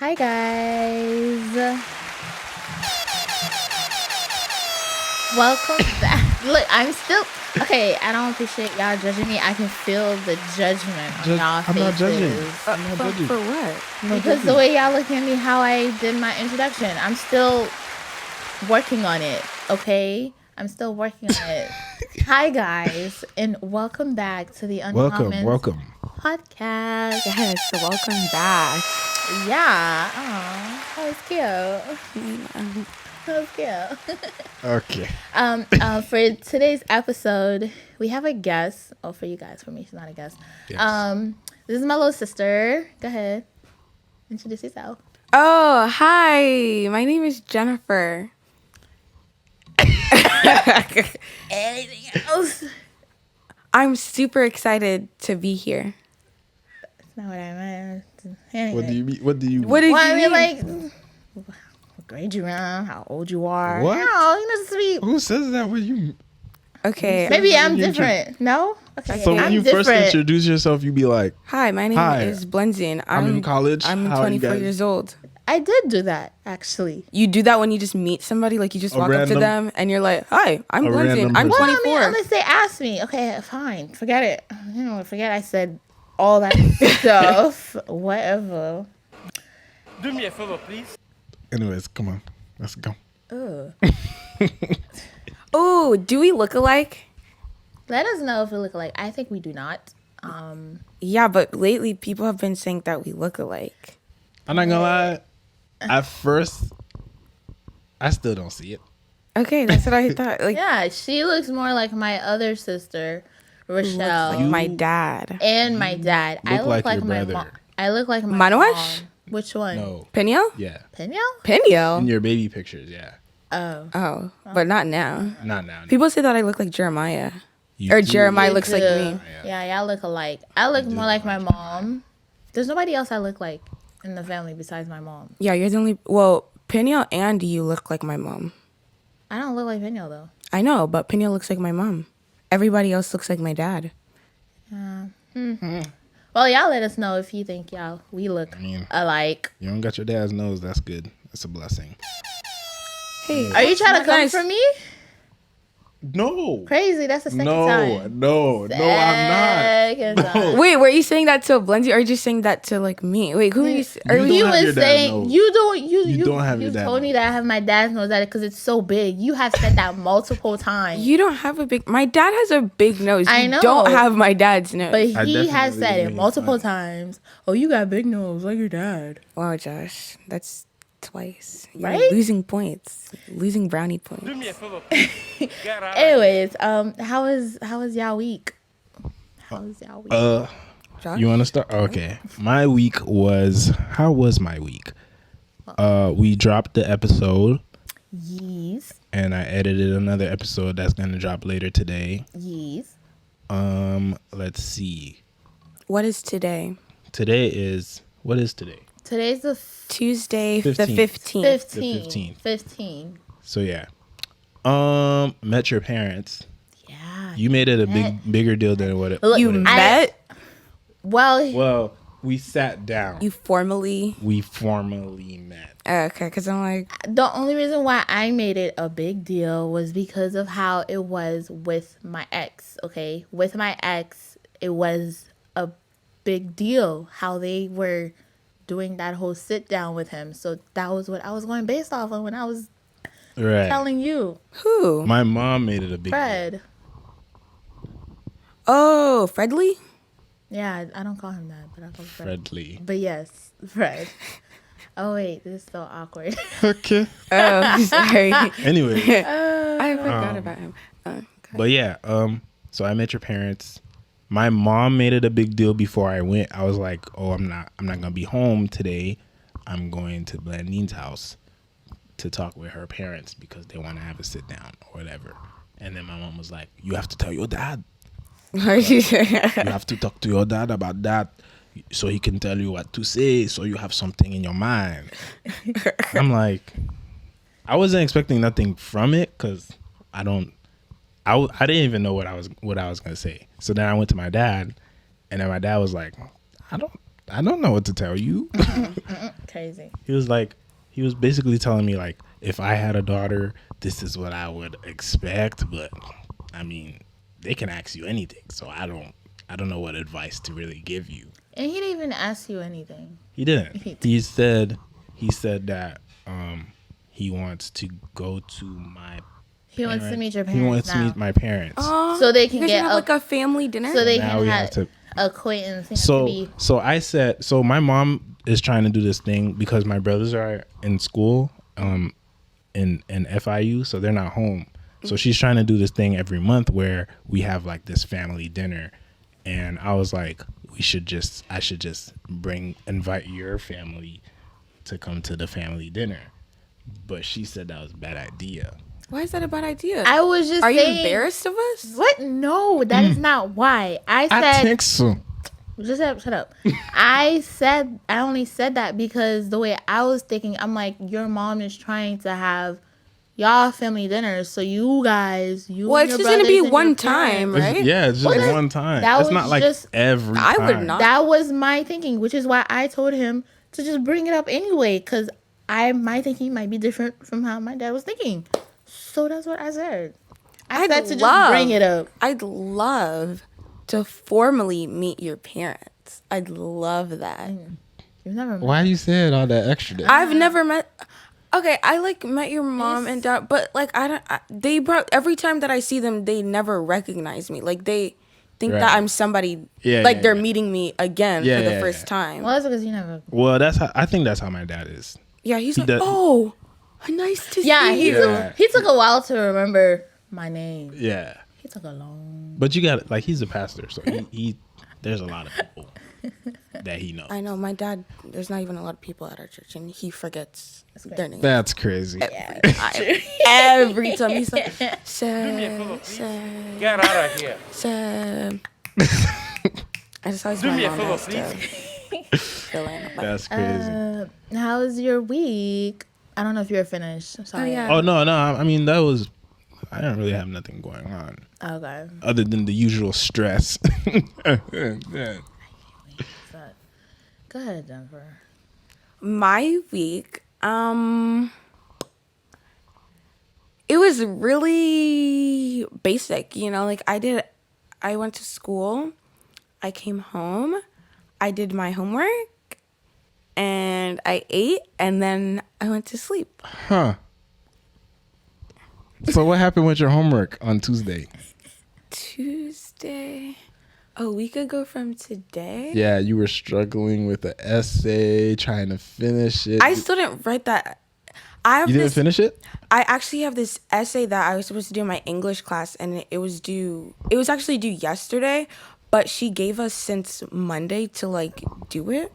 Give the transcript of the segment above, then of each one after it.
Hi guys. Welcome back. Look, I'm still okay. I don't appreciate y'all judging me. I can feel the judgment on y'all faces. I'm not judging. I'm not judging. For what? Because the way y'all look at me, how I did my introduction, I'm still working on it. Okay, I'm still working on it. Hi guys, and welcome back to the Uncommons Welcome. podcast. Yes, welcome back. Yeah. Oh, that was cute. That was cute. Okay. For today's episode, we have a guest. Oh, for you guys, for me, she's not a guest. Yes. This is my little sister. Go ahead, introduce yourself. Oh, hi. My name is Jennyfer. Anything else? I'm super excited to be here. That's not what I meant. Anyway. What do you mean? What do you mean? What did Well, I you mean, mean? like, what grade you in, how old you are. What? No, you know, sweet. Who says that when you... Okay. Maybe I'm you different. No? Okay. So when I'm you different. first introduce yourself, you be like, Hi, my name Hi. is Blenzine. I'm in college. I'm How are you 24 guys? years old. I did do that, actually. You do that when you just meet somebody, like you just A walk up to random- them and you're like, "Hi, I'm a Blenzine. random I'm person. Well, I 24." mean, unless they ask me. Okay, fine. Forget it. You know, forget I said all that stuff. Whatever. Do me a favor, please. anyways, come on. Let's go. Ugh. Oh, do we look alike? Let us know if we look alike. I think we do not. Yeah, but lately people have been saying that we look alike. I'm not gonna lie. At first, I still don't see it. Okay, that's what I thought. Like, Yeah, she looks more like my other sister, Rochelle, like my dad. and my dad. I look look like like your my brother. mom. I look like my Manuash? mom. Which one? No. Pino? Yeah. Pino? In Pino? your baby pictures, yeah. Oh. Oh, but not now. Not now. People say that I look like Jeremiah. You Or do. Jeremiah You looks like do. me. Yeah, y'all look alike. I look do more like look my like mom. There's nobody else I look like in the family besides my mom. Yeah, you're the only. Well, Pino and you look like my mom. I don't look like Pino though. I know, but Pino looks like my mom. Everybody else looks like my dad. Well, y'all let us know if you think we look mean- alike. You don't got your dad's nose. That's good. That's a blessing. Hey, Are you trying to not come nice. for me? No. Crazy. That's the second time. No, I'm Second not. time. Wait, were you saying that to Blendy or are you just saying that to like me? Wait, who are you? Are You we? don't You have your was dad's saying nose. you don't have your you dad's told me nose. that I have my dad's nose at it because it's so big. You have said that multiple times. You don't have a big. My dad has a big nose. I You know. don't have my dad's nose. But I he has definitely said it made multiple fun. times. Oh, you got big nose like your dad. Wow, Josh, that's twice. You're Right? losing points, losing brownie points. Do me a favor, please. Get out. Anyways, how was y'all week? How was y'all week? Josh? You want to start? Okay. My week was... How was my week? We dropped the episode, Yees. and I edited another episode that's going to drop later today. Yees. Let's see. What is today? Today is... What is today? Today's the Tuesday, the 15th. 15th. 15. 15th. 15. So, yeah. Met your parents. Yeah. You made it a bigger deal than what it... Look, You what it- met? Well, Well, we sat down. You formally? We formally met. Okay, because I'm like, the only reason why I made it a big deal was because of how it was with my ex, okay? With my ex, it was a big deal how they were doing that whole sit down with him. So that was what I was going based off of when I was Right. telling you, who? My mom made it a big deal. Fred. Oh, Fredley? Yeah, I don't call him that, but I call him Fred. Fredly. But yes, Fred. Oh wait, this is so awkward. Okay. Oh, sorry. Anyway, I forgot about him. Okay. but yeah, so I met your parents. My mom made it a big deal before I went. I was like, "Oh, I'm not gonna be home today. I'm going to Blandine's house to talk with her parents because they want to have a sit down or whatever." And then my mom was like, "You have to tell your dad. You have to talk to your dad about that, so he can tell you what to say, so you have something in your mind." I'm like, I wasn't expecting nothing from it because I didn't even know what I was gonna say. So then I went to my dad, and then my dad was like, I don't know what to tell you. Crazy. He was basically telling me like, if I had a daughter, this is what I would expect. But I mean, they can ask you anything, so I don't know what advice to really give you. And he didn't even ask you anything. He didn't. He said that he wants to go to my. He wants to meet your parents. He wants to meet my parents. So they can You guys get have like a family dinner. So they Now can we have have to. acquaintance. They have to So be, I said, so my mom is trying to do this thing because my brothers are in school, in FIU, so they're not home. So she's trying to do this thing every month where we have like this family dinner, and I was like, I should just invite your family to come to the family dinner, but she said that was a bad idea. Why is that a bad idea? I was just Are you saying, embarrassed of us? What? No, that is not why. I said, so. just shut up. I only said that because the way I was thinking, I'm like, your mom is trying to have y'all family dinners, so you guys, Well, and it's your just gonna be brothers and one your time, parents- right? Yeah, it's just Well, one time. that It's was not like just- every I time. would not. That was my thinking, which is why I told him to just bring it up anyway, because my thinking might be different from how my dad was thinking. So that's what I said. I said to just bring it up. I'd love to formally meet your parents. I'd love that. You've never met. Why you said all that extra there? I've never met. Okay, I like met your mom and dad, but like they brought every time that I see them, they never recognize me. Like they think Right. that I'm somebody. Yeah, like yeah, they're yeah. meeting me again Yeah, for the yeah, first yeah. time. Well, that's because you never. Well, I think that's how my dad is. Yeah, he's He like, does- oh, nice to Yeah, see you. Yeah. he took a while to remember my name. Yeah, He took a long. but you got like he's a pastor, so he there's a lot of people that he knows. I know my dad. There's not even a lot of people at our church, and he forgets their names. That's crazy. Every time he's like, me a favor, Sam, please. Sam, Get out of here. Sam. I just always Do my me a mom favor, has to fill in. Like, That's crazy. How's your week? I don't know if you're finished. I'm sorry. yeah. Oh no, I mean I didn't really have nothing going on Okay. other than the usual stress. Yeah. But, go ahead, Jennifer. My week, it was really basic, you know, like I went to school, I came home, I did my homework, and I ate, and then I went to sleep. Huh. So what happened with your homework on Tuesday? Tuesday, a week ago from today. Yeah, you were struggling with the essay, trying to finish it. I still didn't write that. I have You didn't this, finish it? I actually have this essay that I was supposed to do in my English class, and it was actually due yesterday, but she gave us since Monday to like do it,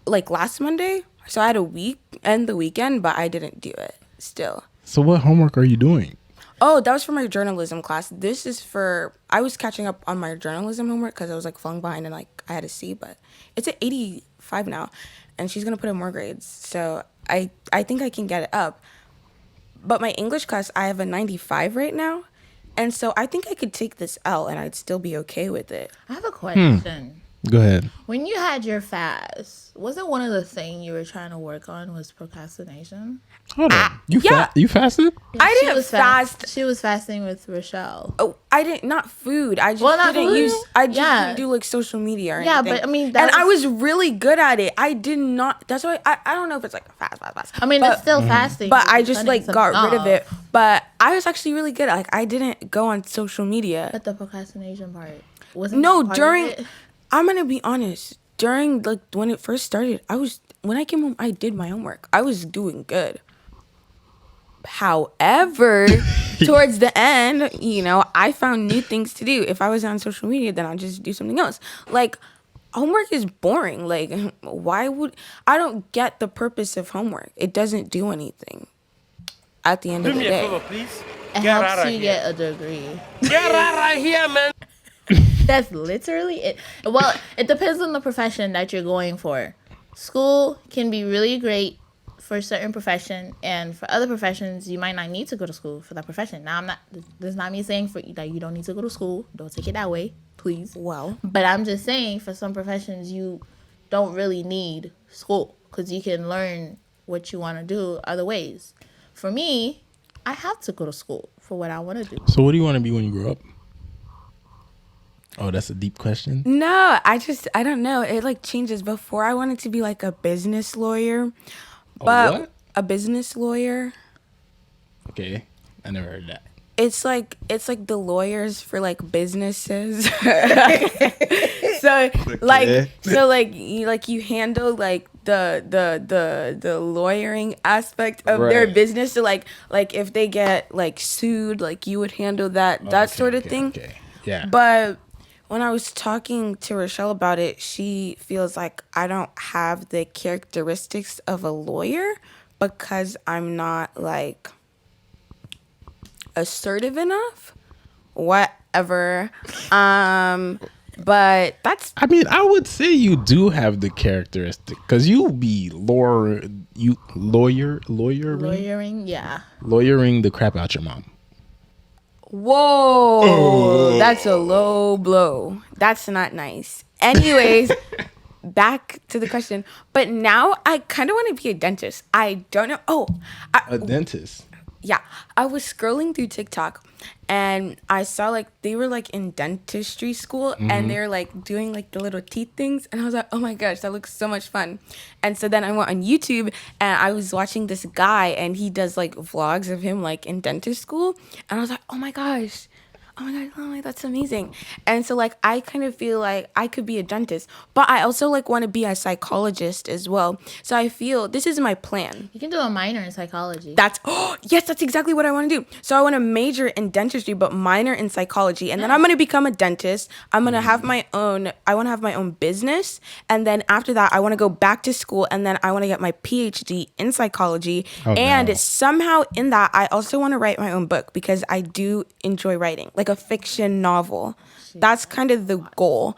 like last Monday. So I had a week and the weekend, but I didn't do it still. So what homework are you doing? Oh, that was for my journalism class. This is for, I was catching up on my journalism homework because I was like falling behind and like I had a C, but it's at 85 now, and she's gonna put in more grades. So I think I can get it up. But my English class, I have a 95 right now, and so I think I could take this L and I'd still be okay with it. I have a question. Go ahead. When you had your fast, wasn't one of the things you were trying to work on was procrastination? Hold on. You yeah. you fasted? I She didn't was fast. She was fasting with Rochelle. Oh, I didn't, not food. I just Not didn't food? use, I just Yeah. didn't do like social media or Yeah, anything. but I mean, and that I was- was really good at it. I did not, that's why, I don't know if it's like fast. I mean, but, it's still fasting. But I you're just cutting like got something rid of it. off. But I was actually really good. Like I didn't go on social media. But the procrastination part wasn't. No, that part of during, it? I'm going to be honest. During like when it first started, when I came home, I did my homework. I was doing good. However, towards the end, you know, I found new things to do. If I was on social media, then I'd just do something else. Like, homework is boring. Like, I don't get the purpose of homework. It doesn't do anything at the end Do of the me a favor, day. please. It Get out helps of you here. get a degree. Get out of here, man. That's literally it. Well, it depends on the profession that you're going for. School can be really great for a certain profession, and for other professions, you might not need to go to school for that profession. Now, this is not me saying for that you don't need to go to school. Don't take it that way, please. Well, But I'm just saying, for some professions, you don't really need school because you can learn what you want to do other ways. For me, I have to go to school for what I want to do. So what do you want to be when you grow up? Oh, that's a deep question. No, I don't know. It like changes. Before I wanted to be like a business lawyer, but what? a business lawyer. Okay, I never heard that. It's like the lawyers for like businesses. so you handle like the lawyering aspect of their Right. business. So like if they get like sued, like you would handle that sort of thing. Okay. Yeah. But when I was talking to Rochelle about it, she feels like I don't have the characteristics of a lawyer because I'm not like assertive enough. Whatever. But that's I mean, I would say you do have the characteristic because you be lawyering the crap out your mom. whoa. That's a low blow. That's not nice. Anyways, back to the question. But now I kind of want to be a dentist. I don't know. A dentist. Yeah, I was scrolling through TikTok and I saw like they were like in dentistry school and they were like doing like the little teeth things and I was like, oh my gosh, that looks so much fun. And so then I went on YouTube and I was watching this guy and he does like vlogs of him like in dentist school and I was like, oh my gosh, that's amazing. And so like I kind of feel like I could be a dentist, but I also like want to be a psychologist as well. So I feel this is my plan. You can do a minor in psychology. Yes, that's exactly what I want to do. So I want to major in dentistry but minor in psychology, and then I'm going to become a dentist. I want to have my own business, and then after that I want to go back to school and then I want to get my PhD in psychology. And somehow in that I also want to write my own book because I do enjoy writing, like a fiction novel. That's kind of the goal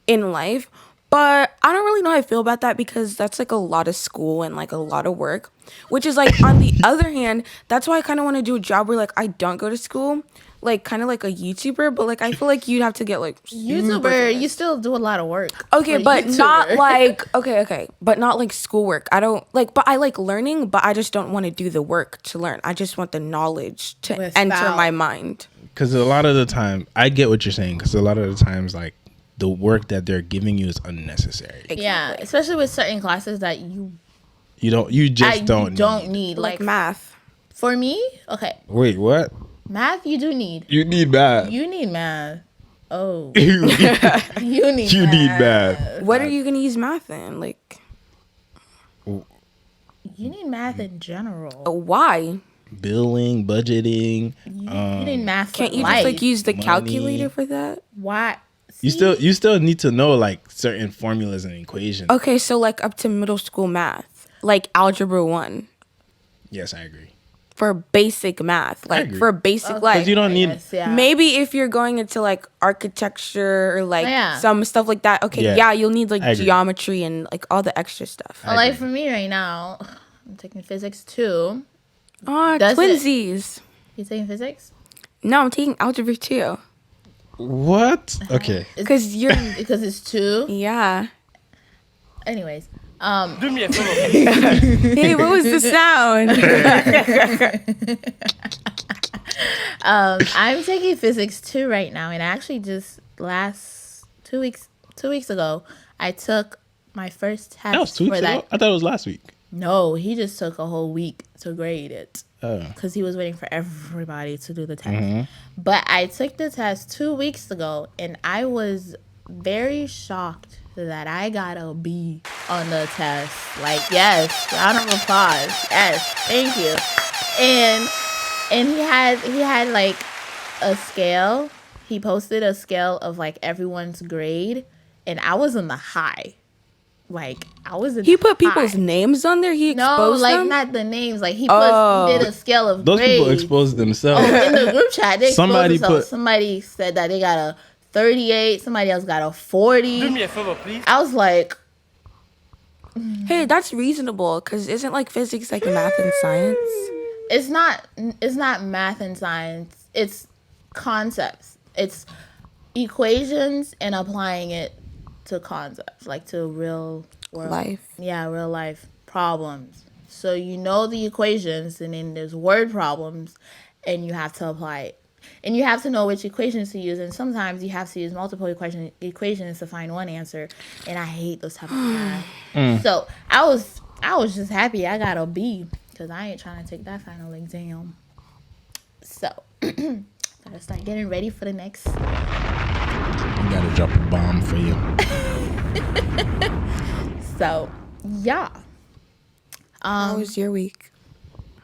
in life. But I don't really know how I feel about that because that's like a lot of school and like a lot of work, which is like on the other hand, that's why I kind of want to do a job where like I don't go to school, like kind of like a YouTuber, but like I feel like you'd have to get like YouTuber, you still do a lot of work. okay, for but YouTuber. not like okay, but not like schoolwork. I don't like, but I like learning, but I just don't want to do the work to learn. I just want the knowledge to enter Without- my mind. Because a lot of the time, I get what you're saying. Because a lot of the times, like the work that they're giving you is unnecessary. Yeah, especially with certain classes that you don't need. Like Like math. for me, okay, Wait, what? math you do need. You need math. You need math. Oh, you need you need. you math. need math. What are you gonna use math in? Like You need math in general. why? Billing, budgeting. You need math. Can't for you life. just like use the money. calculator for that? Why? You still need to know like certain formulas and equations. Okay, so like up to middle school math, like algebra 1 Yes, I agree. for basic math, like agree. for basic Okay, life. You don't need- yes, yeah. Maybe if you're going into like architecture or like Yeah. some stuff like that, okay, Yeah. yeah, you'll need like I agree. geometry and like all the extra stuff. Well, like for me right now, I'm taking physics too. Oh, Does it- twinsies. You taking physics? No, I'm taking algebra 2. What? Okay. Because you're, Because it's two. yeah. Anyways, Do me a favor. Hey, what was the sound? I'm taking physics 2 right now, and actually just last 2 weeks ago, I took my first test That was 2 weeks for ago? that. I thought it was last week. No, he just took a whole week to grade it Oh. because he was waiting for everybody to do the test. But I took the test 2 weeks ago, and I was very shocked that I got a B on the test. Like, yes, round of applause. Yes, thank you. And he had like a scale. He posted a scale of like everyone's grade, and I was in the high. Like I was in He put high. people's names on there. He No, exposed like them. not the names. Like he Oh. did a scale of Those grades. people expose themselves. In the group chat, they Somebody exposed themselves. Somebody said that they got a 38. Somebody else got a Do 40. me a favor, please. I was like, Hey, that's reasonable because isn't like physics like math and science? it's not math and science. It's concepts. It's equations and applying it to concepts, like to real world Life. Yeah, real life problems. So you know the equations, and then there's word problems, and you have to apply it. And you have to know which equations to use, and sometimes you have to use multiple equations to find one answer. And I hate those type of math. So I was just happy I got a B, because I ain't trying to take that final exam. So gotta start getting ready for the next. I gotta drop a bomb for you. So yeah. How was your week?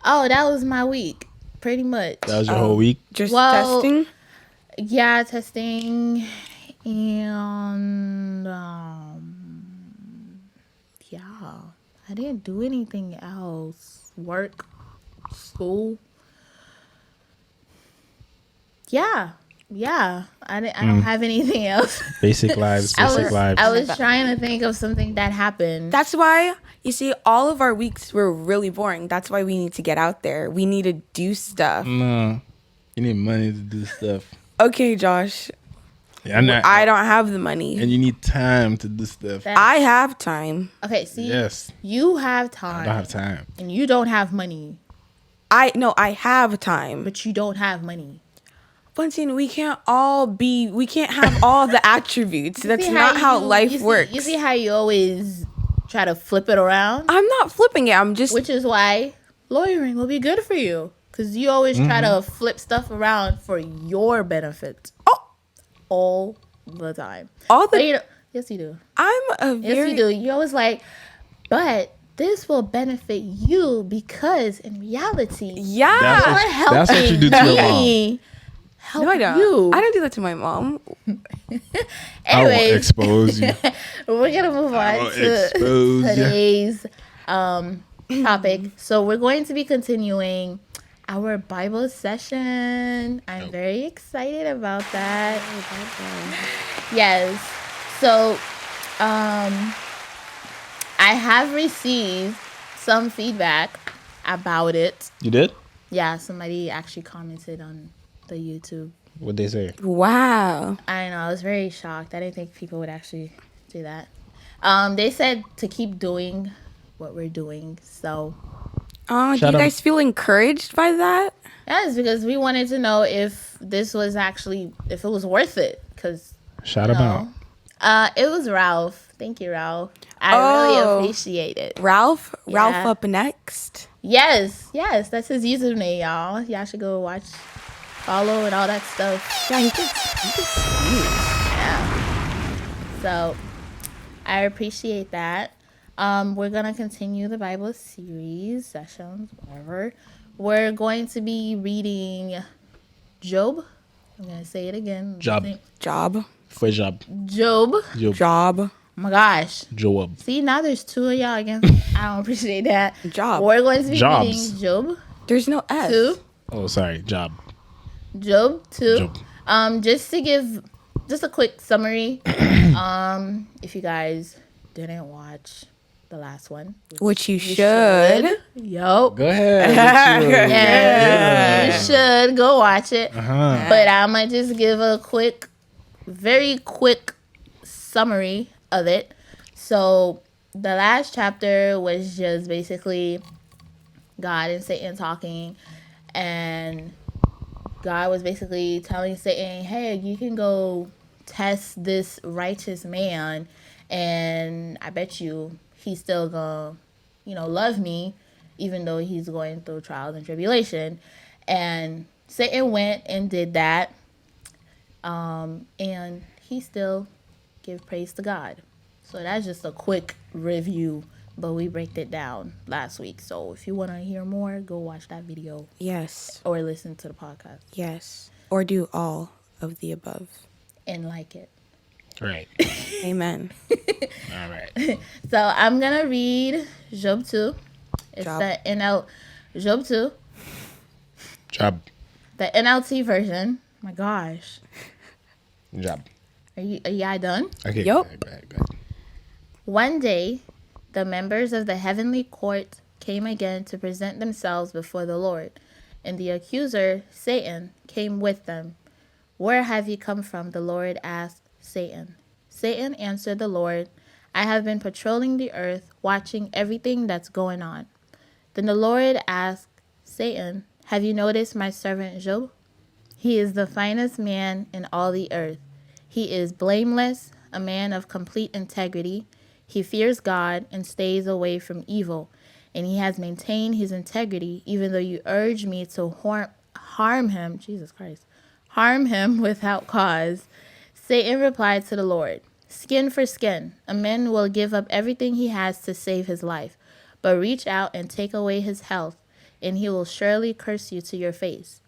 Oh, that was my week, pretty much. That was your whole week? Just Well, testing? Yeah, testing, and yeah, I didn't do anything else. Work, school. Yeah. I don't have anything else. Basic lives, basic lives. I was trying to think of something that happened. That's why, you see, all of our weeks were really boring. That's why we need to get out there. We need to do stuff. No. You need money to do stuff. Okay, Josh. Yeah, I'm not, I don't have the money. and you need time to do stuff. I have time. Okay, see, Yes. you have time. I don't have time. And you don't have money, I have time. but you don't have money. Buntin, we can't have all the attributes. That's not how life works. You see how you always try to flip it around? I'm not flipping it. I'm just Which is why lawyering will be good for you. Because you always try to flip stuff around for your benefit. All the time. Yes, you do. Yes, you do. You're always like, but this will benefit you because in reality, yeah. That's what you do to your mom. me help No, I don't. you. I don't do that to my mom. I won't Anyways, expose you. we're gonna move I on will to expose you. today's topic. So we're going to be continuing our Bible session. I'm very excited about that. Yes. So I have received some feedback about it. You did? Yeah, somebody actually commented on the YouTube. What'd they say? Wow. I know, I was very shocked. I didn't think people would actually do that. They said to keep doing what we're doing. So Oh, do you guys feel encouraged by that? yes, because we wanted to know if this was actually, if it was worth it. Because Shout him out. it was Ralph. Thank you, Ralph. I really appreciate it. Ralph? Yeah. Ralph up next. Yes, that's his username, y'all. Y'all should go watch, follow, and all that stuff. Yeah, he gets Yeah. So I appreciate that. We're gonna continue the Bible series sessions, whatever. We're going to be reading Job. I'm gonna say it again. Job. Job. For job. Job. Job. Oh my gosh. Job. See, now there's two of y'all again. I don't appreciate that. Job. We're going to be Jobs. reading Job There's no S. 2. Oh, sorry. Job. Job 2. Job. Just to give just a quick summary. If you guys didn't watch the last one, Which you should. Yup. Go ahead. Yeah, you should go watch it. Uh-huh. But I'm gonna just give a very quick summary of it. So the last chapter was just basically God and Satan talking, and God was basically telling Satan, hey, you can go test this righteous man, and I bet you he's still gonna, love me, even though he's going through trials and tribulation. And Satan went and did that, and he still give praise to God. So that's just a quick review, but we break it down last week. So if you want to hear more, go watch that video Yes. or listen to the podcast Yes. Or do all of the above. and like it. Right. Amen. All right. So I'm gonna read Job 2. It's Job. the Job 2, Job. the NLT version. My gosh, Job. are you done? Okay. Yup. Go ahead. One day, the members of the heavenly court came again to present themselves before the Lord, and the accuser, Satan, came with them. Where have you come from? The Lord asked Satan. Satan answered the Lord, I have been patrolling the earth, watching everything that's going on. Then the Lord asked Satan, have you noticed my servant Job? He is the finest man in all the earth. He is blameless, a man of complete integrity. He fears God and stays away from evil, and he has maintained his integrity even though you urge me to harm him, Jesus Christ, harm him without cause. Satan replied to the Lord, skin for skin, a man will give up everything he has to save his life, but reach out and take away his health, and he will surely curse you to your face.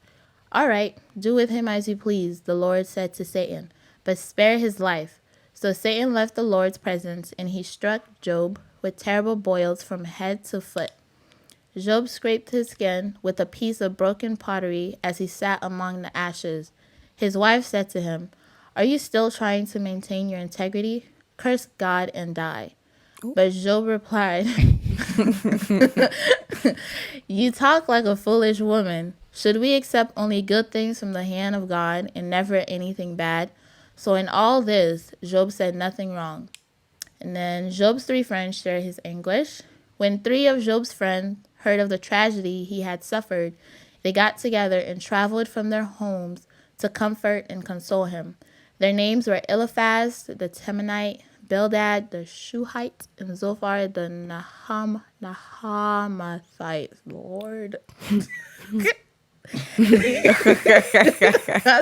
All right, do with him as you please, the Lord said to Satan, but spare his life. So Satan left the Lord's presence, and he struck Job with terrible boils from head to foot. Job scraped his skin with a piece of broken pottery as he sat among the ashes. His wife said to him, are you still trying to maintain your integrity? Curse God and die. But Job replied, you talk like a foolish woman. Should we accept only good things from the hand of God and never anything bad? So in all this, Job said nothing wrong. And then Job's 3 friends shared his anguish. When 3 of Job's friends heard of the tragedy he had suffered, they got together and traveled from their homes to comfort and console him. Their names were Eliphaz the Temanite, Bildad the Shuhite, and Zophar the Nahamathite. Lord.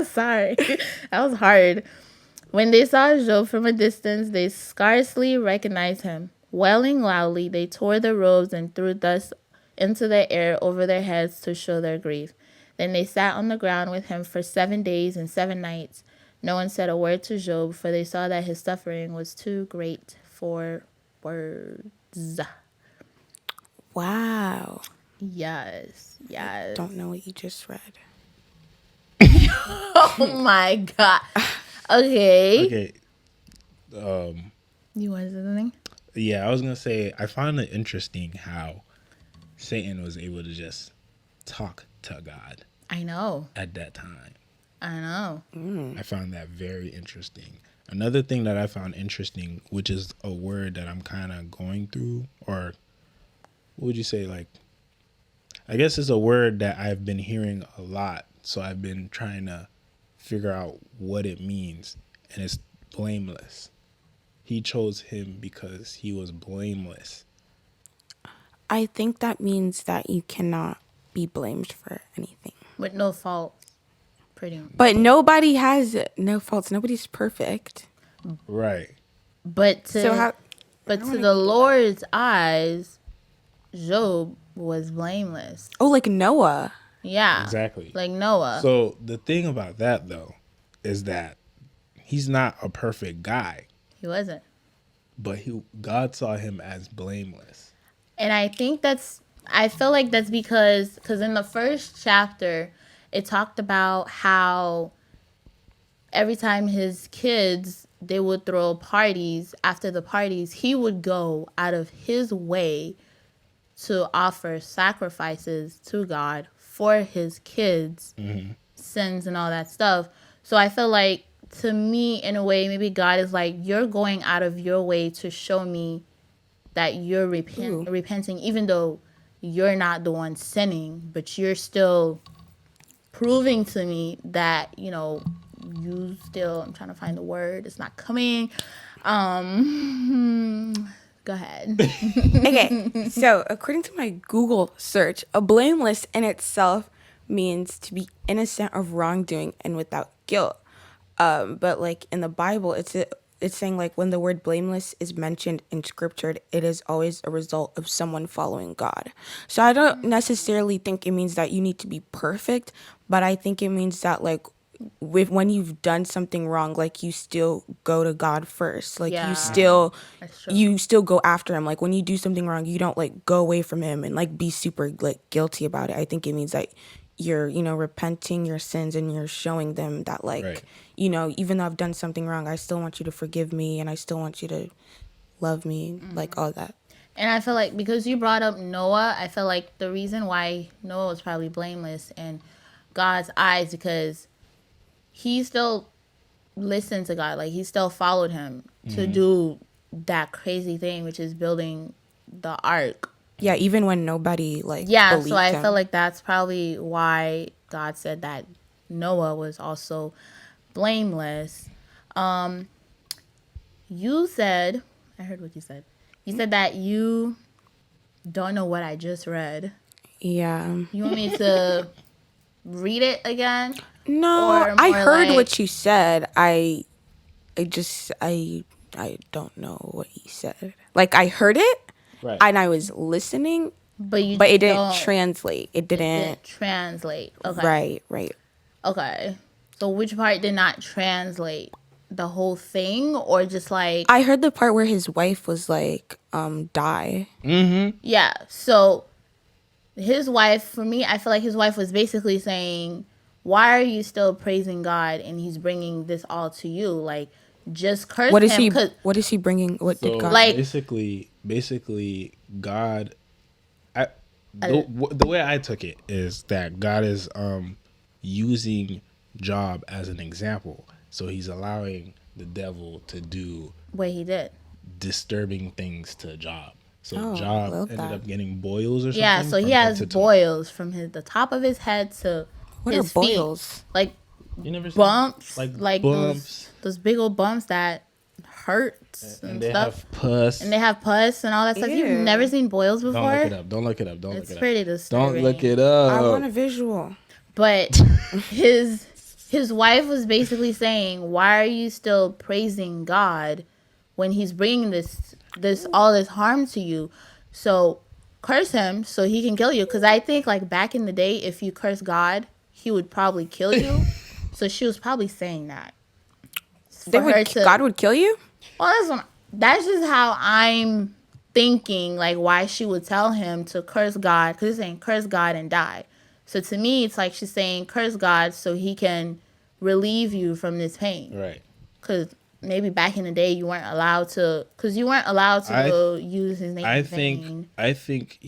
Sorry. That was hard. When they saw Job from a distance, they scarcely recognized him. Wailing loudly, they tore their robes and threw dust into the air over their heads to show their grief. Then they sat on the ground with him for 7 days and 7 nights. No one said a word to Job, for they saw that his suffering was too great for words. Wow. Yes. Don't know what you just read. Oh my God. Okay. Okay. You want to say something? Yeah, I was gonna say I found it interesting how Satan was able to just talk to God I know. at that time. I know. I found that very interesting. Another thing that I found interesting, which is a word that I'm kind of going through, or what would you say, like, I guess it's a word that I've been hearing a lot. So I've been trying to figure out what it means. And it's blameless. He chose him because he was blameless. I think that means that you cannot be blamed for anything. With no fault. Pretty much. But nobody has no faults. Nobody's perfect. Right. But to, So how? but to the Lord's eyes, Job was blameless. Oh, like Noah. Yeah. Exactly. Like Noah. So the thing about that, though, is that he's not a perfect guy, He wasn't. but God saw him as blameless. And I feel like that's because in the first chapter, it talked about how every time his kids, they would throw parties, after the parties, he would go out of his way to offer sacrifices to God for his kids' sins and all that stuff. So I feel like, to me, in a way, maybe God is like, you're going out of your way to show me that you're repenting, even though you're not the one sinning, but you're still proving to me that, you still, I'm trying to find the word, it's not coming. Go ahead. Okay, so according to my Google search, a blameless in itself means to be innocent of wrongdoing and without guilt. But like in the Bible, it's saying like when the word blameless is mentioned in scripture, it is always a result of someone following God. So I don't necessarily think it means that you need to be perfect, but I think it means that like when you've done something wrong, like you still go to God first. Like Yeah. That's true. you still go after him. Like when you do something wrong, you don't like go away from him and like be super like guilty about it. I think it means that you're, repenting your sins and you're showing them that like, Right. Even though I've done something wrong, I still want you to forgive me and I still want you to love me, like all that. And I feel like because you brought up Noah, I feel like the reason why Noah was probably blameless in God's eyes, because he still listened to God. Like, he still followed him. to do that crazy thing, which is building the ark. Yeah, even when nobody like Yeah, believed so I him. feel like that's probably why God said that Noah was also blameless. You said, I heard what you said. You said that you don't know what I just read. Yeah. You want me to read it again? No, Or I more heard like- what you said. I don't know what you said. Like I heard it, Right. and I was listening, but it just didn't don't- translate. It didn't. translate. Okay. Right. Okay. So which part did not translate? The whole thing, or just like I heard the part where his wife was like, die. yeah. So his wife, for me, I feel like his wife was basically saying, "Why are you still praising God and He's bringing this all to you? Like, just curse What is him." he? 'Cause What is he bringing? What So did God? Like- basically, God. The way I took it is that God is using Job as an example. So He's allowing the devil to do what he did. disturbing things to Job. So Oh, Job love ended that. up getting boils or something. Yeah. So from he head has to toe. boils from the top of his head to What his are boils? feet, like You never seen- bumps, like like bumps, those big old bumps that hurts and, and they stuff. have pus. And they have pus and all that stuff. Ew. You've never seen boils before? Don't look it up. Don't look it up. Don't It's look it pretty up. disturbing. Don't look it up. I want a visual. But his wife was basically saying, "Why are you still praising God when He's bringing this all this harm to you? So curse Him so He can kill you." Because I think like back in the day, if you curse God, He would probably kill you. So she was probably saying that. God would kill you? Well, that's just how I'm thinking, like, why she would tell him to curse God, because it's saying curse God and die. So to me, it's like she's saying curse God so He can relieve you from this pain. Right. Because maybe back in the day you weren't allowed to, use His name in vain. I think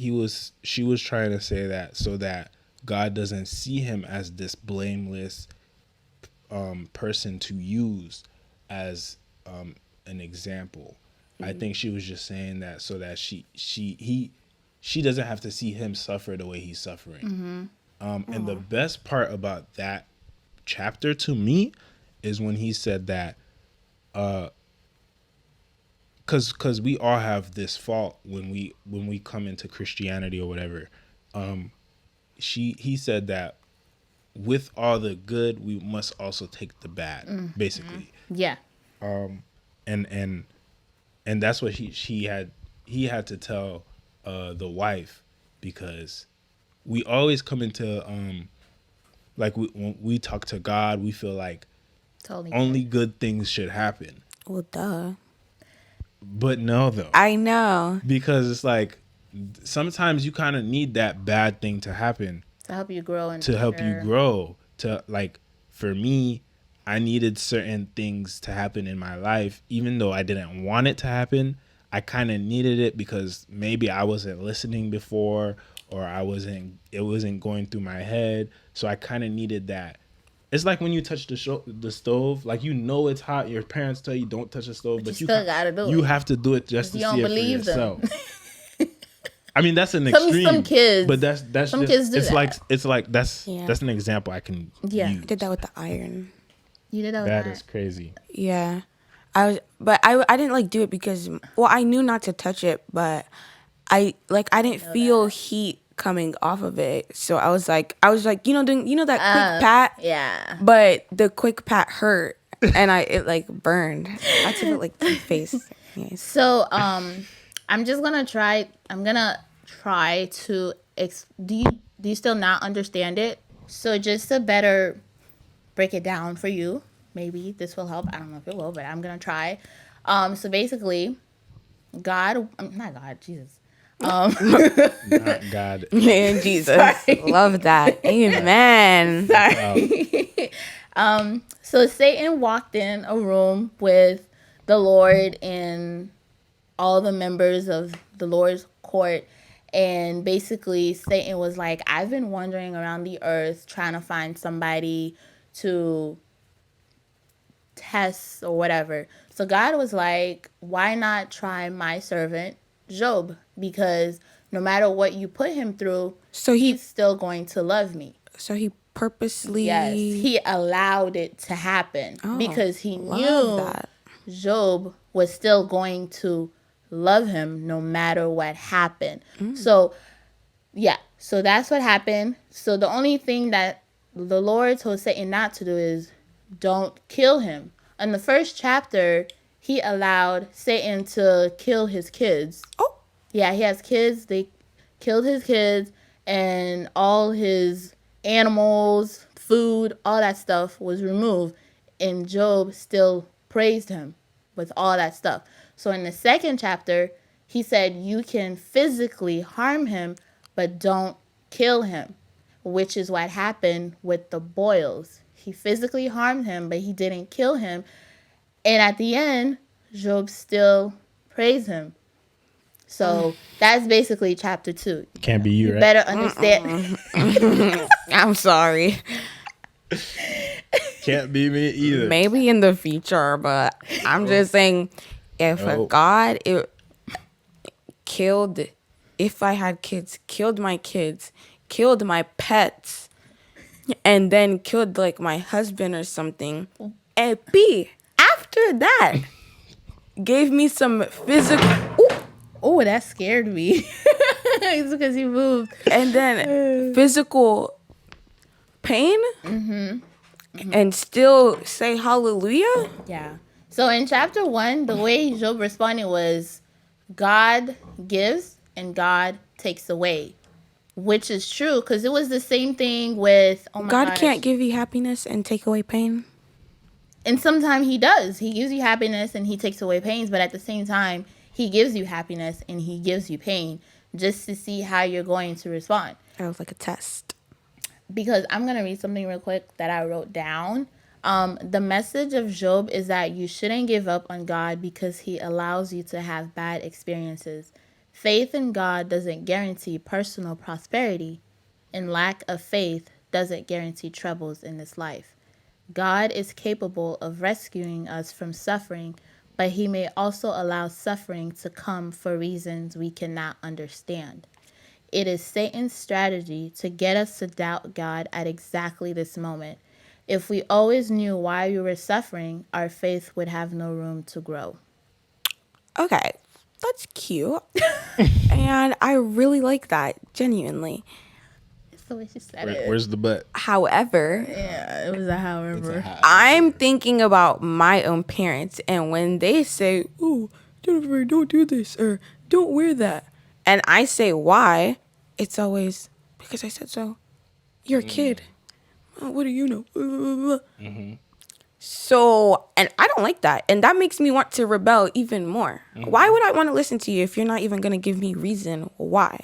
she was trying to say that so that God doesn't see him as this blameless person to use as an example. I think she was just saying that so that she doesn't have to see him suffer the way he's suffering. And the best part about that chapter to me is when he said that because we all have this fault when we come into Christianity or whatever. He said that with all the good we must also take the bad, basically. Yeah. And that's what he had to tell the wife, because we always come into like when we talk to God, we feel like Totally. only good things should happen. Well, duh. But no, though. I know. Because it's like sometimes you kind of need that bad thing to happen To help you grow. And to help you grow. To like, for me, I needed certain things to happen in my life, even though I didn't want it to happen. I kind of needed it because maybe I wasn't listening before, or it wasn't going through my head. So I kind of needed that. It's like when you touch the stove, like, you know it's hot. Your parents tell you don't touch the stove, but you still gotta do you it. have to do it just to You see don't it for believe them. yourself. I mean, that's an extreme. Some kids. But that's some just, kids do it's that. like that's Yeah. that's an example I can Yeah. use. I did that with the iron. You did that. That is crazy. Yeah. I didn't like do it because, well, I knew not to touch it, but I didn't feel heat coming off of it. So I was like, doing, that quick pat, Yeah. but the quick pat hurt and it like burned. I had to put like toothpaste. Yes. So I'm gonna try to do you still not understand it? So just to better break it down for you, maybe this will help. I don't know if it will, but I'm gonna try. So basically, not God, Jesus. Not God. Man, Jesus. Love that. Amen. So Satan walked in a room with the Lord and all the members of the Lord's court. And basically, Satan was like, I've been wandering around the earth trying to find somebody to tests or whatever. So God was like, why not try my servant Job? Because no matter what you put him through, So he's still going to love me. So he purposely. Yes, he allowed it to happen because he knew that. Job was still going to love him no matter what happened. So, yeah, so that's what happened. So the only thing that the Lord told Satan not to do is don't kill him. In the first chapter, he allowed Satan to kill his kids. Oh. Yeah, he has kids. They killed his kids, and all his animals, food, all that stuff was removed. And Job still praised him with all that stuff. So in the second chapter, he said you can physically harm him, but don't kill him, which is what happened with the boils. He physically harmed him, but he didn't kill him. And at the end, Job still praised him. So that's basically chapter 2. Can't be you, You right? better understand. I'm sorry. Can't be me either. Maybe in the future, but I'm just saying, if Oh. God killed, if I had kids, killed my kids, killed my pets, and then killed like my husband or something, and B, after that, gave me some physical, Oh, that scared me. It's because he moved. and then physical pain, and still say hallelujah. Yeah. So in chapter 1, the way Job responded was God gives and God takes away, which is true because it was the same thing with, oh my God gosh. can't give you happiness and take away pain. And sometimes he does. He gives you happiness and he takes away pains, but at the same time, he gives you happiness and he gives you pain just to see how you're going to respond. That was like a test. Because I'm going to read something real quick that I wrote down. The message of Job is that you shouldn't give up on God because he allows you to have bad experiences. Faith in God doesn't guarantee personal prosperity, and lack of faith doesn't guarantee troubles in this life. God is capable of rescuing us from suffering, but he may also allow suffering to come for reasons we cannot understand. It is Satan's strategy to get us to doubt God at exactly this moment. If we always knew why we were suffering, our faith would have no room to grow. Okay, that's cute. And I really like that, genuinely. It's the way she said it. Where's the butt? However, Yeah, it was a however. I'm thinking about my own parents, and when they say, "Oh, Jennifer, don't do this," or "Don't wear that," and I say why, it's always because I said so. You're a kid. Oh, what do you know? So, and I don't like that, and that makes me want to rebel even more. Why would I want to listen to you if you're not even going to give me reason why?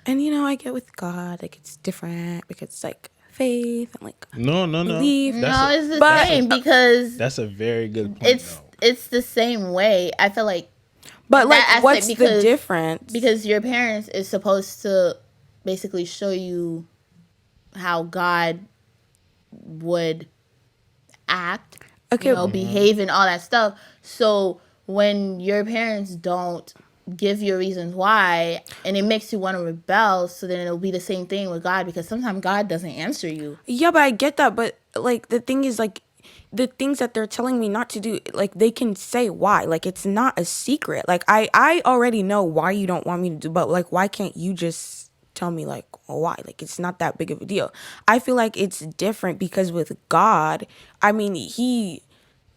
And I get with God, like it's different because it's like faith and like No. belief. No, it's the But- same because That's a very good point. it's the same way. I feel like But like, that aspect what's the because- difference? because your parents is supposed to basically show you how God would act, Okay. behave and all that stuff. So when your parents don't give you reasons why, and it makes you want to rebel, so then it'll be the same thing with God because sometimes God doesn't answer you. Yeah, but I get that. But like the thing is, like the things that they're telling me not to do, like they can say why. Like it's not a secret. Like I already know why you don't want me to do, but like why can't you just tell me like why? Like it's not that big of a deal. I feel like it's different because with God, I mean, he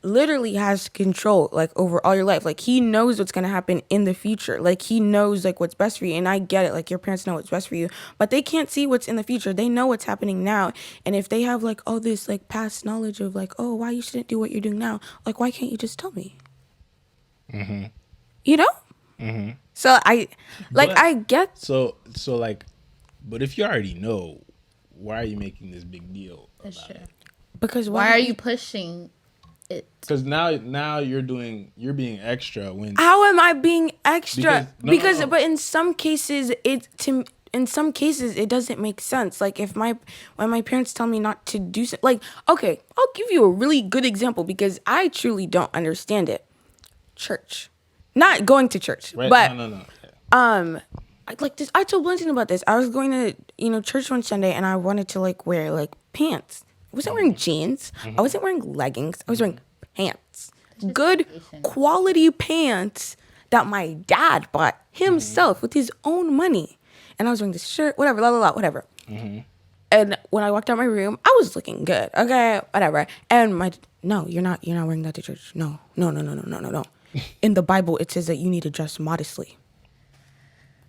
literally has control like over all your life. Like he knows what's going to happen in the future. Like he knows like what's best for you. And I get it, like your parents know what's best for you, but they can't see what's in the future. They know what's happening now. And if they have like all this like past knowledge of like, oh, why you shouldn't do what you're doing now, like why can't you just tell me? You know. So I like But- I get So like, but if you already know, why are you making this big deal? That's true. because Why are you pushing it? Because now you're being extra when How am I being extra? Because- no, Because no. but in some cases it's to in some cases it doesn't make sense. Like when my parents tell me not to do something, like, okay, I'll give you a really good example because I truly don't understand it. Church, not going to church, Right? but No. like this, I told Blinton about this. I was going to church one Sunday and I wanted to like wear like pants. I wasn't wearing jeans. I wasn't wearing leggings. I was wearing pants, good quality pants that my dad bought himself with his own money. And I was wearing this shirt, whatever, la la la, whatever. And when I walked out my room, I was looking good. Okay, whatever. And no, you're not wearing that to church. No. In the Bible, it says that you need to dress modestly.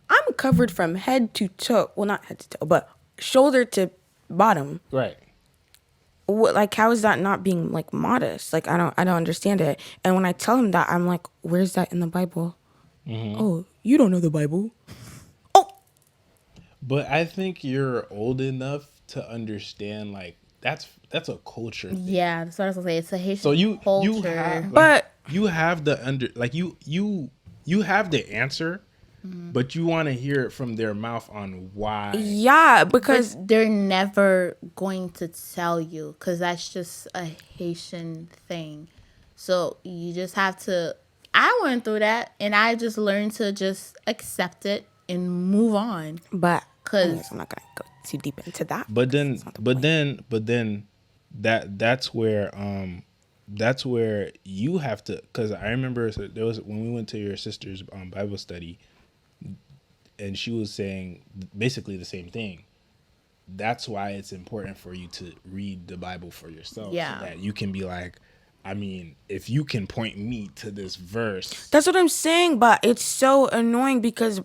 I'm covered from head to toe. Well, not head to toe, but shoulder to bottom. Right. Like, how is that not being like modest? Like, I don't understand it. And when I tell him that, I'm like, where's that in the Bible? Oh, you don't know the Bible. But I think you're old enough to understand, like, that's a culture thing. Yeah, that's what I was gonna say. It's a Haitian So you culture. have, like, But you have you have the answer, but you want to hear it from their mouth on why. yeah, because But they're never going to tell you because that's just a Haitian thing. So you just have to. I went through that and I just learned to just accept it and move on. but 'Cause- anyways, I'm not gonna go too deep into that. But then that's where you have to, because I remember there was when we went to your sister's Bible study, and she was saying basically the same thing. That's why it's important for you to read the Bible for yourself, Yeah. so that you can be like, I mean, if you can point me to this verse. That's what I'm saying, but it's so annoying because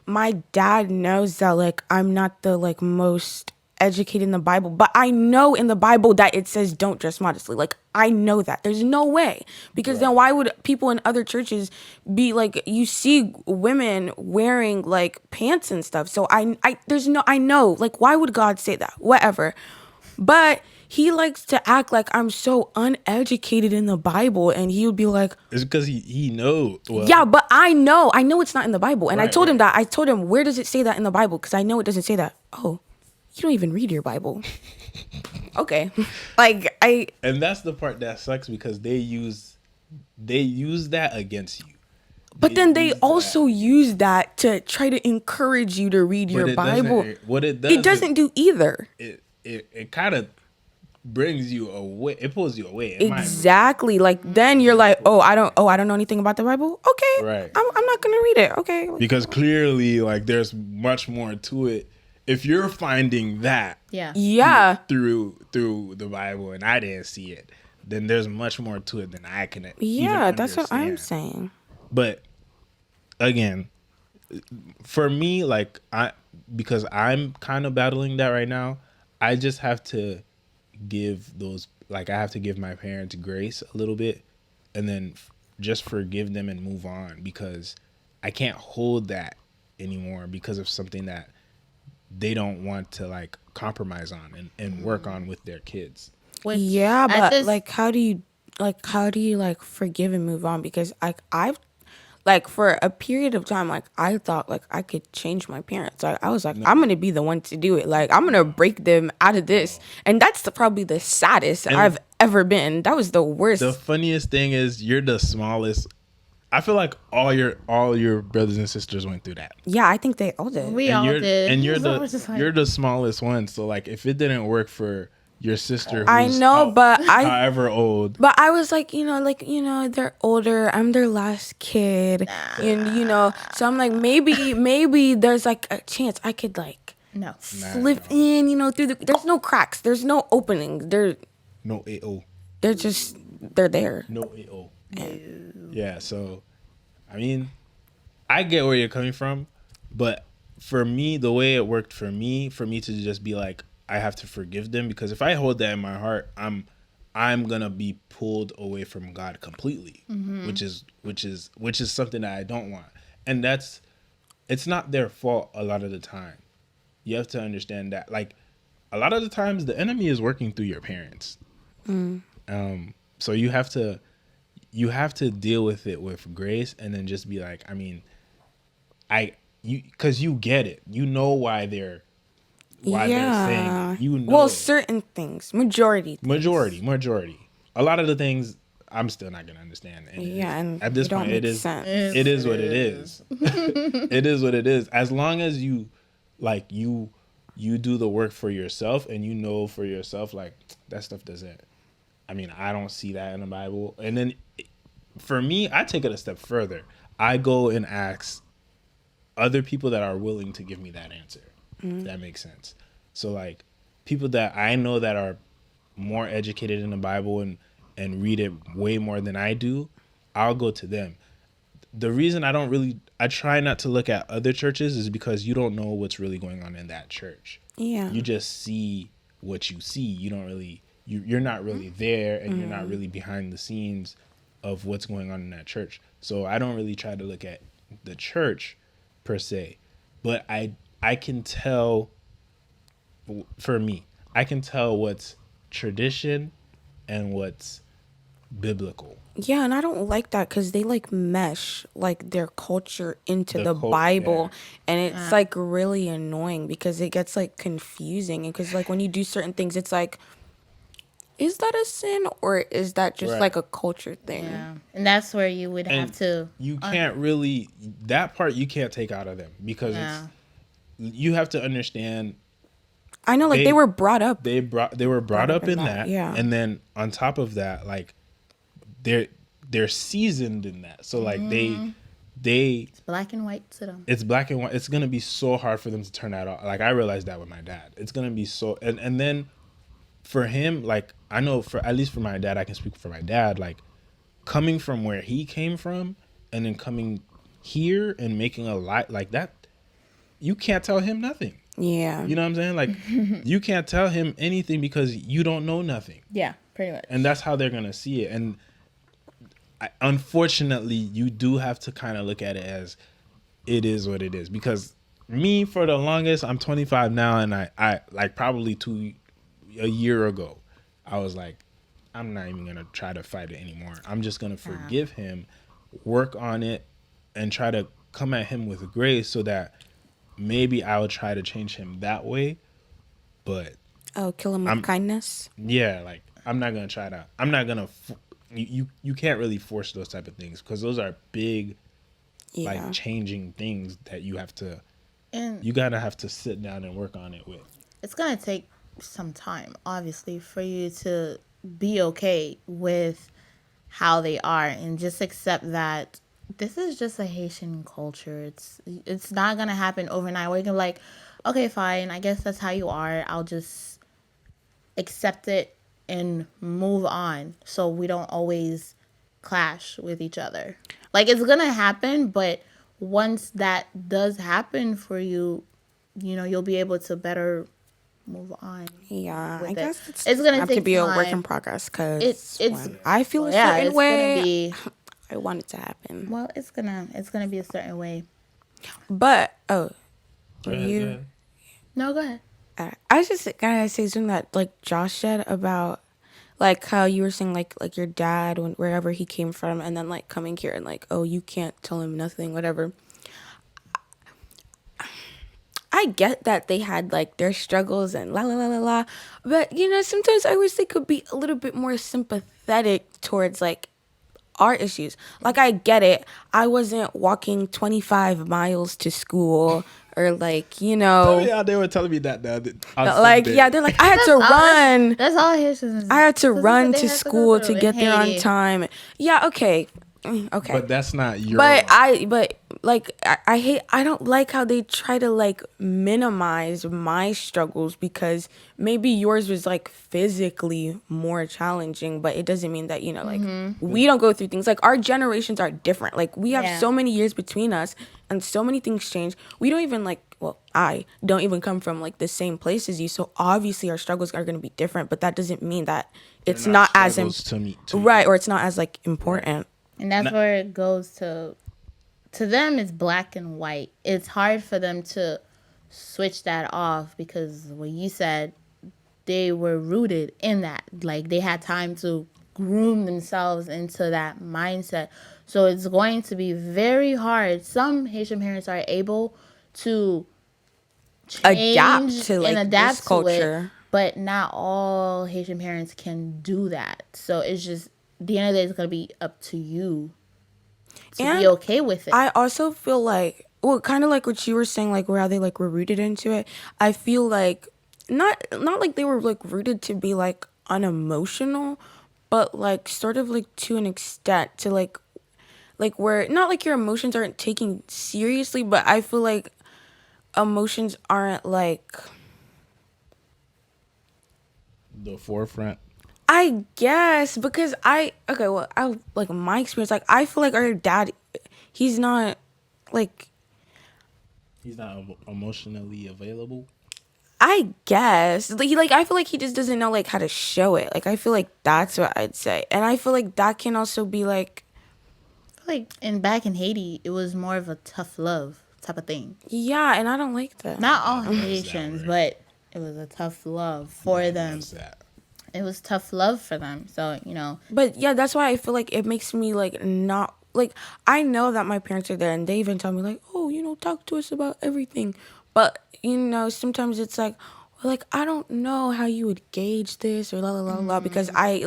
my dad knows that like I'm not the like most educated in the Bible, but I know in the Bible that it says don't dress modestly. Like I know that. There's no way. Because then why would people in other churches be like, you see women wearing like pants and stuff. So I know, like, why would God say that? Whatever. But he likes to act like I'm so uneducated in the Bible, and he would be like, It's because he knows. Well, yeah, but I know it's not in the Bible. And I Right, told him right. that. I told him, where does it say that in the Bible? Because I know it doesn't say that. Oh, you don't even read your Bible. Okay. Like, and that's the part that sucks, because they use that against you. but then they use also use that to try to encourage you to read your it Bible. doesn't- what it does, It doesn't do either. It kind of brings you away. It pulls you away. in my opinion. Exactly. Like, then you're like, oh, I don't know anything about the Bible. Okay. Right. I'm not going to read it. Okay. Because clearly, like, there's much more to it. If you're finding that Yeah. through the Bible and I didn't see it, then there's much more to it than I can. Yeah, even that's what I'm understand. saying. But again, for me, like, because I'm kind of battling that right now, I just have to give I have to give my parents grace a little bit, and then just forgive them and move on, because I can't hold that anymore because of something that they don't want to like compromise on and work on with their kids. Which Yeah, I but just- like, how do you like forgive and move on? Because like I've like for a period of time, like I thought like I could change my parents. Like I was like, I'm gonna be the one to do it. Like I'm gonna break them out of this, and that's probably the saddest I've ever been. That was the worst. The funniest thing is you're the smallest. I feel like all your brothers and sisters went through that. Yeah, I think they all did. we all did. And you're So I was just like- you're the smallest one. So like, if it didn't work for your sister, I who's know, but however old. But I was like, they're older. I'm their last kid, and so I'm like, maybe there's like a chance I could like no. slip in, through there's no cracks, there's no opening. No AO. They're there. No AO. Yeah, so I mean, I get where you're coming from, but for me, the way it worked for me to just be like, I have to forgive them, because if I hold that in my heart, I'm gonna be pulled away from God completely, which is something that I don't want, and it's not their fault a lot of the time. You have to understand that, like, a lot of the times the enemy is working through your parents. So you have to deal with it with grace, and then just be like, I mean, because you get it. You know why they're saying it. You know Well, it. certain things, majority things. Majority. A lot of the things I'm still not gonna understand. And Yeah, and at this it don't point, make it is sense. it is what it is. It is what it is. As long as you like you do the work for yourself and you know for yourself like that stuff doesn't. I mean, I don't see that in the Bible. And then for me, I take it a step further. I go and ask other people that are willing to give me that answer. If that makes sense. So like people that I know that are more educated in the Bible and read it way more than I do, I'll go to them. The reason I try not to look at other churches is because you don't know what's really going on in that church. Yeah. You just see what you see. You don't really you're not really there and you're not really behind the scenes of what's going on in that church. So I don't really try to look at the church per se, but I can tell, for me, I can tell what's tradition and what's biblical. Yeah, and I don't like that because they like mesh like their culture into the Yeah. Bible, and it's like really annoying because it gets like confusing. And because like when you do certain things, it's like, is that a sin or is that just Right. like a culture thing? Yeah, and that's where you would have And to. you can't really, that part you can't take out of them because Yeah. you have to understand I know, like they were brought up. they were brought up in that, yeah. and then on top of that, like they're seasoned in that, so like they It's black and white to them. it's black and white. It's gonna be so hard for them to turn that off. Like I realized that with my dad, it's gonna be so, and then for him, like I know for at least for my dad, I can speak for my dad, like coming from where he came from and then coming here and making a lot like that, you can't tell him nothing. Yeah. You know what I'm saying? Like you can't tell him anything because you don't know nothing. Yeah, pretty much. And that's how they're gonna see it. And unfortunately, you do have to kind of look at it as it is what it is. Because me, for the longest, I'm 25 now, and I like probably a year ago, I was like, I'm not even gonna try to fight it anymore. I'm just gonna forgive him, work on it, and try to come at him with grace so that maybe I'll try to change him that way. But Oh, kill him with kindness. yeah, like I'm not gonna you can't really force those type of things because those are big like changing things that you have to And you gotta have to sit down and work on it with. it's gonna take some time, obviously, for you to be okay with how they are and just accept that this is just a Haitian culture. It's not gonna happen overnight. Where you can like, okay, fine, I guess that's how you are. I'll just accept it and move on, so we don't always clash with each other. Like it's gonna happen, but once that does happen for you, you know, you'll be able to better move on. Yeah, with I it. guess It's gonna have take to be a work time. in progress because It's I feel a yeah, certain it's way. gonna be I want it to happen. well, it's gonna be a certain way. But Go ahead. No, go ahead. I was just gonna say something that like Josh said about like how you were saying like your dad wherever he came from and then like coming here and like, oh, you can't tell him nothing, whatever. I get that they had like their struggles and la la la la la, but you know, sometimes I wish they could be a little bit more sympathetic towards like our issues. Like I get it. I wasn't walking 25 miles to school or like, you know, Yeah, they were telling me that now. like yeah, they're like I had to run. That's all Haitians. I had to This is run what they to have school go to through get in there on Haiti. time. Yeah, okay. Okay. But that's not your. But I hate, I don't like how they try to like minimize my struggles because maybe yours was like physically more challenging, but it doesn't mean that, you know, like we don't go through things. Like our generations are different. Like we have Yeah. so many years between us and so many things change. We don't even like, well, I don't even come from like the same place as you. So obviously our struggles are going to be different, but that doesn't mean that it's not as struggles to me. right, or it's not as like important. And that's where it goes to them, it's black and white. It's hard for them to switch that off because what you said, they were rooted in that. Like they had time to groom themselves into that mindset. So it's going to be very hard. Some Haitian parents are able to Adapt change to, like, and adapt this to it. culture. But not all Haitian parents can do that. So it's just, at the end of the day, it's going to be up to you to be And okay with it. I also feel like, well, kind of like what you were saying, like where how they like were rooted into it. I feel like not like they were like rooted to be like unemotional, but like sort of like to an extent to like where not like your emotions aren't taken seriously, but I feel like emotions aren't like, The forefront. I guess because I like my experience, like I feel like our dad, he's not like, He's not emotionally available. I guess like I feel like he just doesn't know like how to show it. Like I feel like that's what I'd say, and I feel like that can also be like, Like back in Haiti, it was more of a tough love type of thing. yeah, and I don't like that. Not all What's that Haitians, word? but it was a tough love for them. What's that? It was tough love for them. So, you know, But yeah, that's why I feel like it makes me like not like, I know that my parents are there and they even tell me like, oh, you know, talk to us about everything. But you know, sometimes it's like, well, like I don't know how you would gauge this or la la la la, because I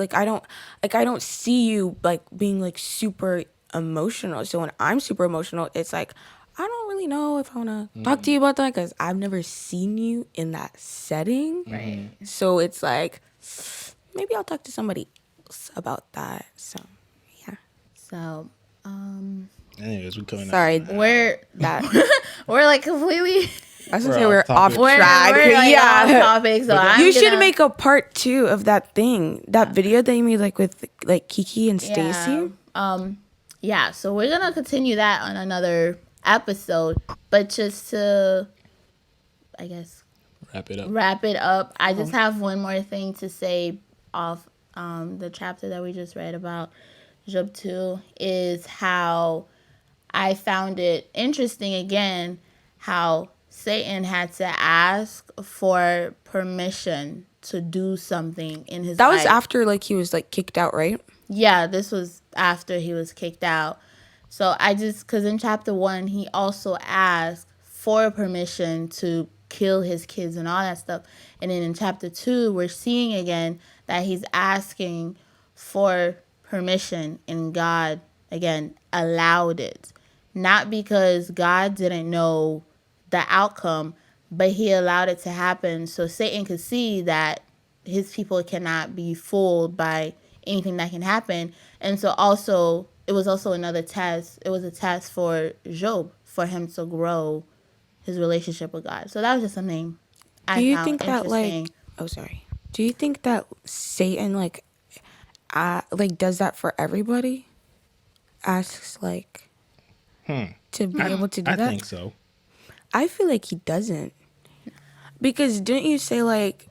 don't see you like being like super emotional. So when I'm super emotional, it's like I don't really know if I want to talk to you about that because I've never seen you in that setting. right. So it's like, maybe I'll talk to somebody else about that. So, yeah. So, Anyways, we're coming. Sorry. we're That we're like completely I was gonna We're say off we're off topic. track. we're like yeah. off topic. So I'm You should gonna- make a part 2 of that thing, that video that you made, like with like Kiki and Yeah. Stacy. Yeah, so we're gonna continue that on another episode. But just to, I guess, Wrap it up. wrap it up, I just have one more thing to say off the chapter that we just read about Job 2 is how I found it interesting again how Satan had to ask for permission to do something in his That life. was after like he was like kicked out, right? Yeah, this was after he was kicked out. So I just, because in chapter 1, he also asked for permission to kill his kids and all that stuff. And then in chapter 2, we're seeing again that he's asking for permission, and God, again, allowed it. Not because God didn't know the outcome, but he allowed it to happen so Satan could see that his people cannot be fooled by anything that can happen. And so also, it was also another test. It was a test for Job, for him to grow his relationship with God. So that was just something I Do you found think that interesting. like, oh sorry. Do you think that Satan like does that for everybody? Asks like to be able to do I that? think so. I feel like he doesn't. Because didn't you say like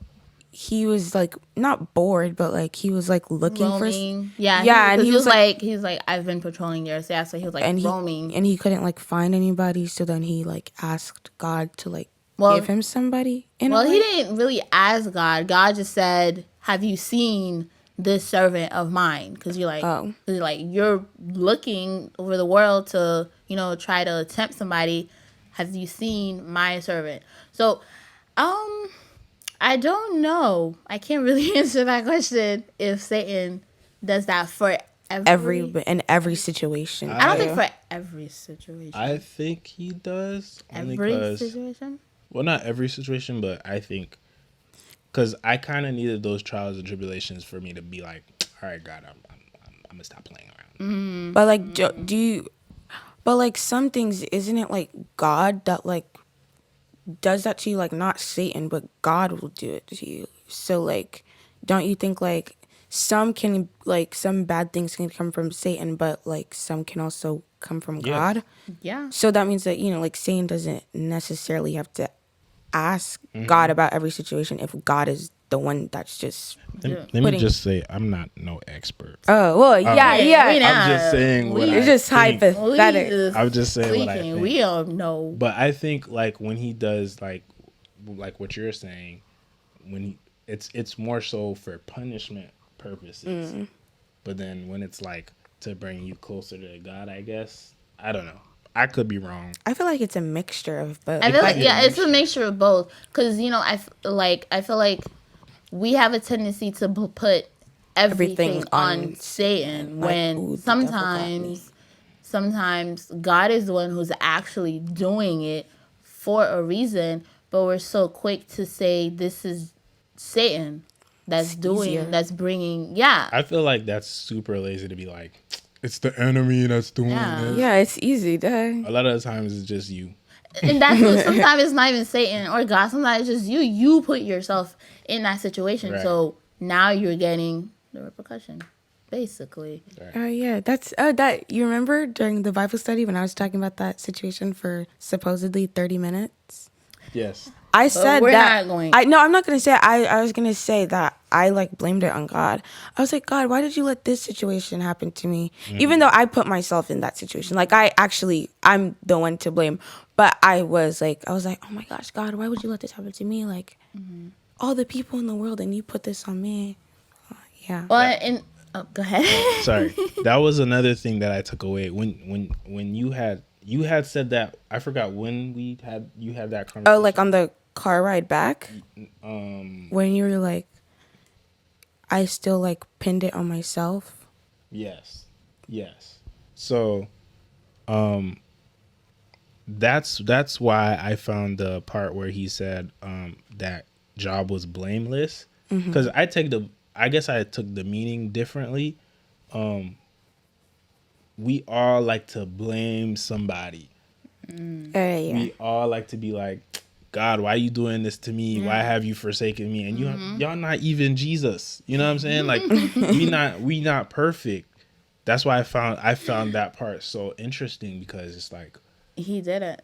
he was like not bored, but like he was like looking Roaming. for Yeah, and he was like, I've been patrolling your area, so he was like and roaming. and he couldn't like find anybody, so then he like asked God to like Well- give him somebody. Well, a he way. didn't really ask God. God just said, "Have you seen this servant of mine?" Because you're looking over the world to try to tempt somebody. Have you seen my servant? So, I don't know. I can't really answer that question if Satan does that for every situation. I don't think for every situation. I think he does. Only Every 'cause- situation. well, not every situation, but I think because I kind of needed those trials and tribulations for me to be like, all right, God, I'm gonna stop playing around. But like, do you? But like some things, isn't it like God that like does that to you? Like not Satan, but God will do it to you. So like, don't you think like some bad things can come from Satan, but like some can also come from Yeah. God? Yeah. So that means that like Satan doesn't necessarily have to ask God about every situation if God is the one that's just. Let me Putting- just say, I'm not no expert. Oh well, yeah. we not- I'm just saying what It's I just think. hypothetical. I'm just saying what I think. We don't know. But I think like when he does like what you're saying, when it's more so for punishment purposes. But then when it's like to bring you closer to God, I guess I don't know. I could be wrong. I feel like it's a mixture of both. I feel like could be a it's a mixture of both. Cause I feel like we have a tendency to put everything on Satan like, when ooh, the devil got me. sometimes God is the one who's actually doing it for a reason, but we're so quick to say this is Satan that's easier. that's bringing. Yeah. I feel like that's super lazy to be like, it's the enemy that's doing Yeah. it. Yeah, it's easy, duh. A lot of the times it's just you. And that's sometimes it's not even Satan or God. Sometimes it's just you. You put yourself in that situation. Right. So now you're getting the repercussion, basically. Oh yeah, that's that. You remember during the Bible study when I was talking about that situation for supposedly 30 minutes? Yes. I said we're that. not going- I'm not gonna say. I was gonna say that I like blamed it on God. I was like, God, why did you let this situation happen to me? Even though I put myself in that situation, like I'm the one to blame. But I was like, oh my gosh, God, why would you let this happen to me? Like, all the people in the world, and you put this on me. Yeah. Well, and go ahead. Sorry. That was another thing that I took away when you had said that. I forgot when you had that conversation. Oh, like on the car ride back, when you were like, I still like pinned it on myself. Yes. So, that's why I found the part where he said that Job was blameless, because I guess I took the meaning differently. We all like to blame somebody. Yeah. We all like to be like, God, why are you doing this to me? Why have you forsaken me? And y'all not even Jesus. You know what I'm saying? Like we not perfect. That's why I found that part so interesting, because it's like, He did it.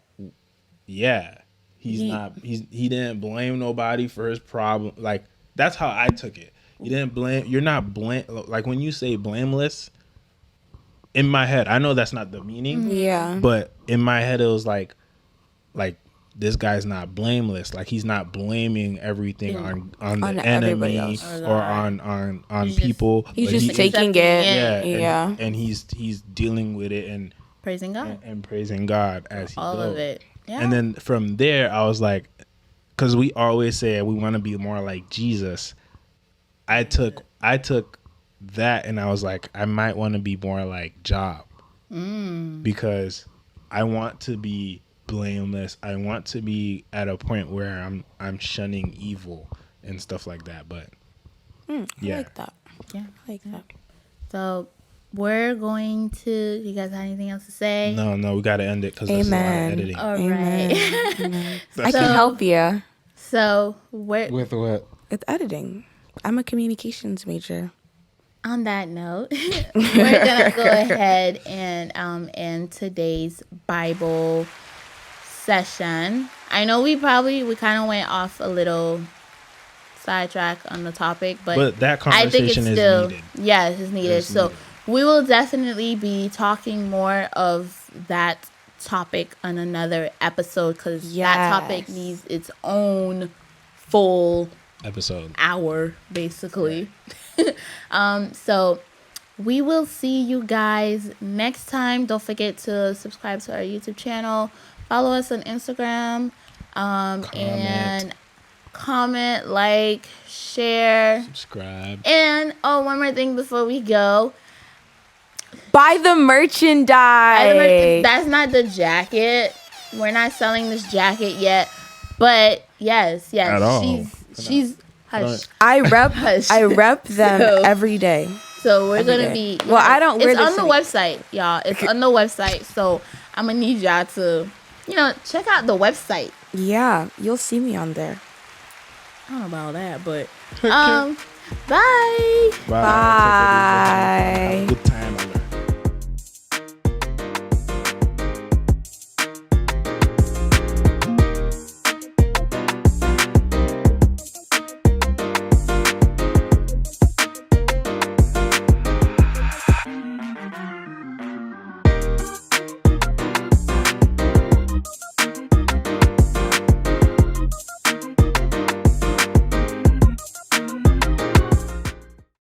yeah, he didn't blame nobody for his problem. Like, that's how I took it. You're not blame, like when you say blameless, in my head, I know that's not the meaning. Yeah. But in my head it was like this guy's not blameless. Like, he's not blaming everything on the everybody enemy else. or on people. He's but just taking it. Yeah. And he's dealing with it and Praising God. and praising God as he All goes. of it. Yeah. And then from there, I was like, because we always say we want to be more like Jesus. I took that and I was like, I might want to be more like Job, because I want to be blameless. I want to be at a point where I'm shunning evil and stuff like that. But I yeah, like that. Yeah. I like that. So we're going to. You guys have anything else to say? no, we got to end it because there's a lot of Amen. editing. All Amen. right. Amen. I can help you So we're With what? with editing. I'm a communications major. on that note, we're gonna go ahead and end today's Bible session. I know we kind of went off a little sidetrack on the topic, but that I think it's conversation is still needed. yes, it's needed. It's So needed. we will definitely be talking more of that topic on another episode, because that topic Yes. needs its own full Episode. hour, basically. So we will see you guys next time. Don't forget to subscribe to our YouTube channel, follow us on Instagram, and comment, like, share, Subscribe. and one more thing before we go. Buy the merchandise. That's not the jacket. We're not selling this jacket yet, but yes, At all. she's hush. I rep Hush. them So- every day. So we're gonna day. be. Well, I don't wear It's this on the website, y'all. It's on the website. So I'm gonna need y'all to, check out the website. Yeah, you'll see me on there. I don't know about that, but bye. Bye. Bye. Have a good time.